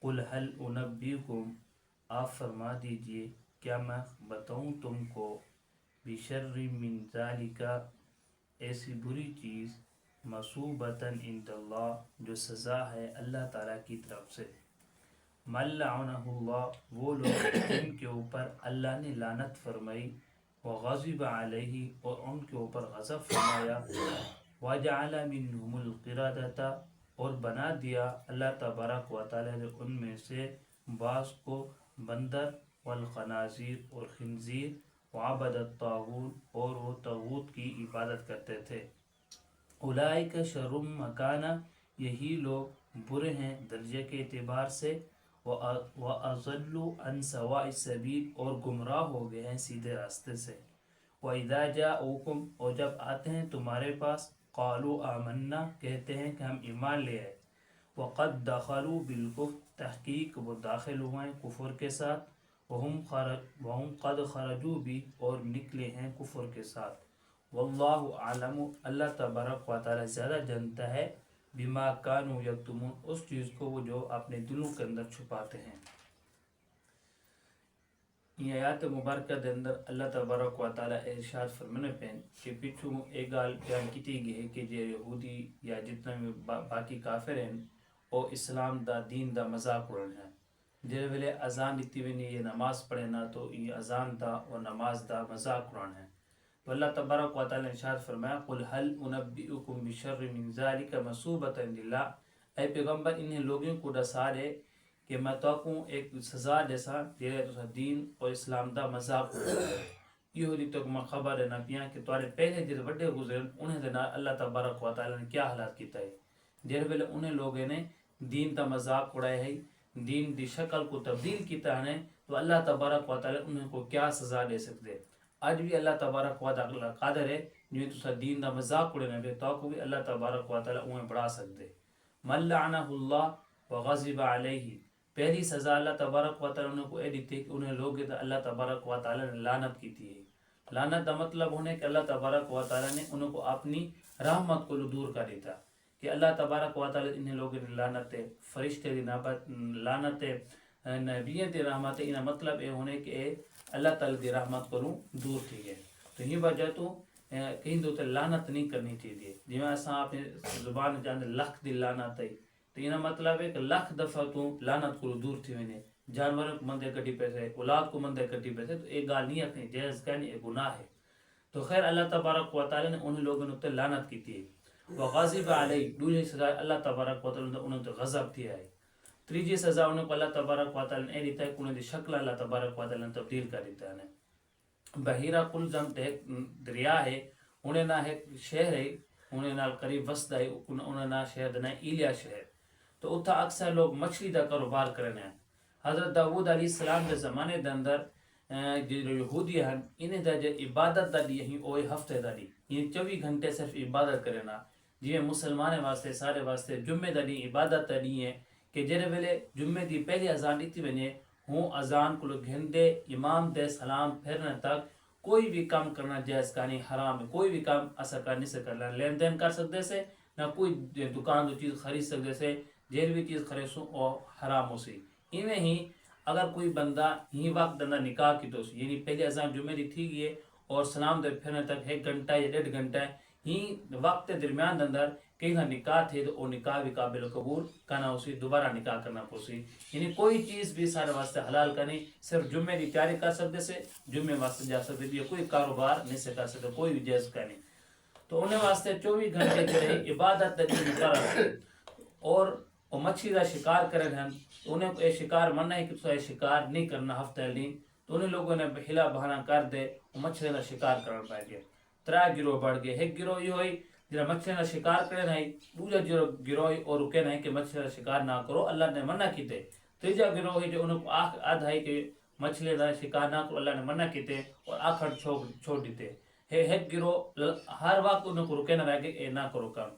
قل هل انبئکم، آپ فرما دیجئے کیا میں بتاؤں تم کو، بشر من ذالک، ایسی بری چیز، مصوبتاً عند اللہ، جو سزا ہے اللہ تعالیٰ کی طرف سے، من لعنہ اللہ، وہ لوگ جن کے اوپر اللہ نے لعنت فرمائی، وغضب علیہ، اور ان کے اوپر غضب فرمایا، وجعل منہم القردۃ، اور بنا دیا اللہ تبارک و تعالی نے ان میں سے بعض کو بندر، والخنازیر، اور خنزیر، وعبد الطاغوت، اور وہ طاغوت کی عبادت کرتے تھے، اولئک شر مکانہ، یہی لوگ برے ہیں درجے کے اعتبار سے، وَأَضَلُّوا عَنْ سَوَاءِ السَّبِيلِ، اور گمراہ ہو گئے ہیں سیدھے راستے سے، وَإِذَا جَاءُوكُمْ، اور جب آتے ہیں تمہارے پاس، قَالُوا آمَنَّا، کہتے ہیں کہ ہم ایمان لے آئے، وَقَدْ دَخَلُوا بِالْكُفْرِ، تحقیق وہ داخل ہوئے ہیں کفر کے ساتھ، وَهُمْ قَدْ خَرَجُوا بِهِ، اور نکلے ہیں کفر کے ساتھ، واللہ عالم، اللہ تبارک و تعالی زیادہ جانتا ہے، بما کانوا یکتمون، اس چیز کو وہ جو اپنے دلوں کے اندر چھپاتے ہیں۔ یہ آیات مبارکہ دے اندر اللہ تبارک و تعالی ارشاد فرمانے پین کہ پچھو ایک گال بیان کیتی گئی ہے کہ جو یہودی یا جتنا بھی باقی کافر ہیں وہ اسلام دا دین دا مذاق اڑن ہے، جے ویلے اذان دیتی وینی یہ نماز پڑھے نا تو یہ اذان دا اور نماز دا مذاق اڑن ہے، تو اللہ تبارک و تعالی نے ارشاد فرمایا قل هل انبئکم بشر من ذلک مصوبۃ عند اللہ، اے پیغمبر انہیں لوگوں کو ڈسا دے کہ میں تو کو ایک سزا جیسا تیرے تو دین اور اسلام دا مذاق یہ ہوتی تو میں خبر ہے نبیاں کہ تمہارے پہلے جس بڑے گزرے انہیں دینا اللہ تبارک و تعالی نے کیا حالات کیتا ہے، جہاں ویلے انہیں لوگوں نے دین دا مذاق اڑائے ہے، دین دی شکل کو تبدیل کیتا ہے، تو اللہ تبارک و تعالی انہیں کو کیا سزا دے سکتے، آج بھی اللہ تبارک و تعالی قادر ہے جو تو دین دا مذاق اڑے نہ تو کو بھی اللہ تبارک و تعالی انہیں بڑھا سکتے، من لعنہ اللہ وغضب علیہ، پہلی سزا اللہ تبارک و تعالی نے کو یہ دیتی کہ انہیں لوگ اللہ تبارک و تعالی نے لعنت کی تھی، لعنت دا مطلب ہونے کہ اللہ تبارک و تعالی نے انہیں کو اپنی رحمت کو دور کر دیتا، کہ اللہ تبارک و تعالی انہیں لوگ لعنت فرشتے دی لعنت نبیوں دی رحمت، انہیں مطلب یہ ہونے کہ اللہ تعالی دی رحمت کو دور تھی ہے، تو یہ وجہ تو کہیں دو تے لعنت نہیں کرنی چاہیے، جی میں ایسا اپنے زبان جاندے لکھ دی لعنت ہے، تو یہ مطلب ہے کہ لکھ دفعہ تو لعنت کو دور تھی وینے، جانوروں کو مندے کٹی پیسے، اولاد کو مندے کٹی پیسے، تو ایک گال نہیں اپنی جائز کہنی ایک گناہ ہے، تو خیر اللہ تبارک و تعالی نے انہیں لوگوں نے لعنت کی تھی، وغضب علیہ، دوسری سزا اللہ تبارک و تعالی نے انہیں غضب کیا ہے، تیسری سزا انہیں کو اللہ تبارک و تعالی نے دیتا ہے کہ انہیں دی شکل اللہ تبارک و تعالی نے تبدیل کر دیتا ہے، بحیرہ قلزم تے دریا ہے، انہیں نہ ایک شہر ہے، انہیں نال قریب وسط ہے، انہیں نہ شہر نہ ایلیا شہر، تو اتھا اکثر لوگ مچھلی دا کاروبار کرنے ہیں، حضرت داؤد علیہ السلام کے زمانے دے اندر جو یہودی ہیں انہیں دا جو عبادت دا دی ہیں اوہ ہفتے دا دی، یہ 24 گھنٹے صرف عبادت کرنا، جی مسلمان واسطے سارے واسطے جمعہ دا دی عبادت دا دی ہے کہ جرے ویلے جمعہ دی پہلی اذان دیتی بنے ہوں اذان کو لوگ گھندے امام دے سلام پھرنے تک کوئی بھی کام کرنا جائز کا نہیں، حرام ہے، کوئی بھی کام اثر کرنے سے کرنا، لین دین کر سکتے سے نہ کوئی دکان دو چیز خرید سکتے سے، جیر بھی چیز خرید سو اور حرام ہو سی، انہیں ہی اگر کوئی بندہ ہی وقت دندہ نکاح کی تو یعنی پہلی اذان جمعہ دی تھی گئی اور سلام دے پھرنے تک 1 گھنٹہ یا 1.5 گھنٹہ ہی وقت درمیان اندر کہیں نہ نکاح تھے تو وہ نکاح بھی قابل قبول کرنا اسی دوبارہ نکاح کرنا پوسی، یعنی کوئی چیز بھی سارے واسطے حلال کرنی، صرف جمعے کی تیاری کر سکتے سے جمعے واسطے جا سکتے بھی کوئی کاروبار نہیں سے کر سکتے، کوئی بھی جائز کرنی، تو انہیں واسطے 24 گھنٹے کے رہے عبادت دی مقرر، اور وہ مچھلی کا شکار کریں ہیں تو انہیں یہ شکار مننا ہے کہ تو یہ شکار نہیں کرنا ہفتہ دن، تو انہیں لوگوں نے بہلا بہانا کر دے وہ مچھلی کا شکار کرنا پائے گئے، 3 گروہ بڑھ گئے، ایک گروہ یہ ہوئی جنہا مچھلی کا شکار کرے نہیں، دوسرا گروہ اور رکے نہیں کہ مچھلی کا شکار نہ کرو اللہ نے منع کیتے، تیجا گروہ ہے جو انہوں کو آدھ ہے کہ مچھلی کا شکار نہ کرو اللہ نے منع کیتے اور آخر چھوڑ دیتے، ایک گروہ ہر وقت انہوں کو رکے نہ رہے کہ اے نہ کرو کام،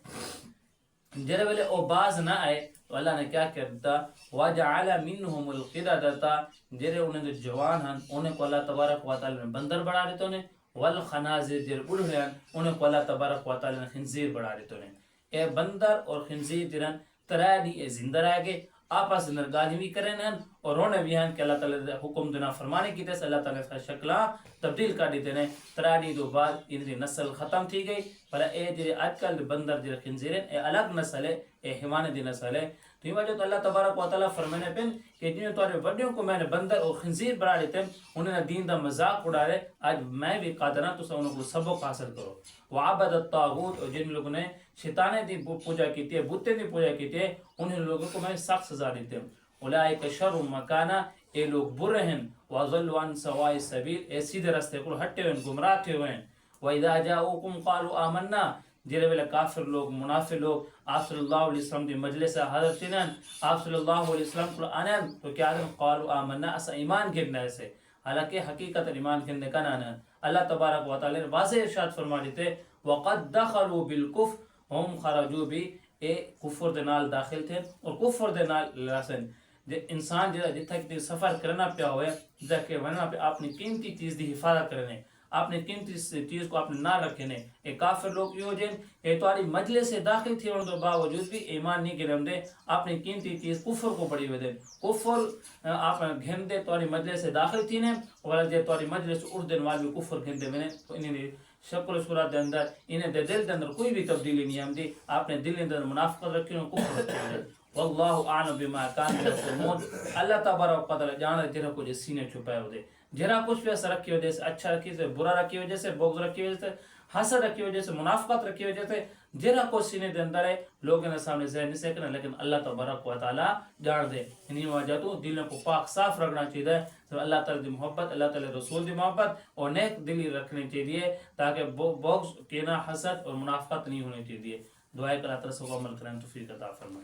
جرے ویلے او باز نہ آئے تو اللہ نے کیا کرتا وَجَعَلَ مِنْهُمُ الْقِرَدَةَ، جرے انہیں جو جوان ہیں انہیں کو اللہ تبارک و تعالی نے بندر بڑھا دیتے انہیں، والخنازیر جرے بڑھے ہیں انہیں کو اللہ تبارک و تعالی نے خنزیر بڑھا دیتے انہیں، اے بندر اور خنزیر جرن ترائے دی اے زندہ رہ گئے، آپس اندر گالی بھی کریں اور رونے بھی ہیں کہ اللہ تعالیٰ حکم دینا فرمانے کی تیس اللہ تعالیٰ کا شکلہ تبدیل کر دیتے ہیں تراڑی دو بعد ان نسل ختم تھی گئی بلا اے جی آج کل بندر جی خنزیرین اے الگ نسل ہے اے حیوان دی نسل ہے تو یہ وجہ تو اللہ تبارک و تعالیٰ فرمانے پن کہ جنہوں تمہارے بڑیوں کو میں نے بندر اور خنزیر بنا دیتے ہیں انہیں نے دین دا مذاق اڑا رہے آج میں بھی قادر ہوں تو سب انہوں کو سبق حاصل کرو وعبد الطاغوت اور جن لوگوں نے شیطانے دی پوجا کی تھی بتے دی پوجا کی تھی انہیں لوگوں کو میں سخت سزا دیتے ہیں اولئک شر مکانا اے لوگ برے ہیں وضلوا عن سواء السبیل اے سیدھے راستے کو ہٹے ہوئے گمراہ تھے ہوئے واذا جاءوکم قالوا آمنا جیرے ویلے کافر لوگ منافق لوگ آپ صلی اللہ علیہ وسلم دی مجلس حضرت نن آپ صلی اللہ علیہ وسلم کو آنن تو کیا دن قالوا آمنا اسا ایمان گرنے سے حالانکہ حقیقت ایمان گرنے کا نانا اللہ تبارک و تعالی نے واضح ارشاد فرما دیتے وقد دخلوا بالکفر ہم خرجوا بھی اے کفر دے نال داخل تھے اور کفر دے نال لاسن انسان جتھا کہ سفر کرنا پیا ہوئے جا ورنہ پہ اپنی قیمتی چیز دی حفاظت کرنے اپنی قیمتی چیز کو اپنے نہ رکھنے اے کافر لوگ یہ جن اے تواری مجلس سے داخل تھی اور باوجود بھی ایمان نہیں گرم دے اپنی قیمتی چیز کفر کو پڑی ہوئے دے کفر آپ گھن دے تواری مجلس سے داخل تھی نے اور جے تواری مجلس اردن والی کفر گھن دے میں تو انہیں شکل صورت دے اندر انہیں دے دل دے اندر کوئی بھی تبدیلی نہیں آمدی آپ نے دل اندر منافقت رکھی اور کفر رکھی ہوئے واللہ اعلم بما كانوا يكتمون اللہ تبارک و تعالی جانا جرا کو جس سینے چھپائے ہو دے جرا کچھ بھی اثر رکھی وجہ سے اچھا رکھی سے برا رکھی وجہ سے بغض رکھی وجہ سے حسد رکھی وجہ سے منافقت رکھی وجہ سے جرا کو سینے دے اندر ہے لوگوں نے سامنے ظاہر نہیں سکنا لیکن اللہ تبارک و تعالی جان دے انہی وجہ تو دل کو پاک صاف رکھنا چاہیے تو اللہ تعالی دی محبت اللہ تعالی رسول دی محبت اور نیک دلی رکھنی چاہیے تاکہ بغض کینہ حسد اور منافقت نہیں ہونی چاہیے دعائے کہ اللہ تعالی سب کو عمل کرنے توفیق عطا فرمائے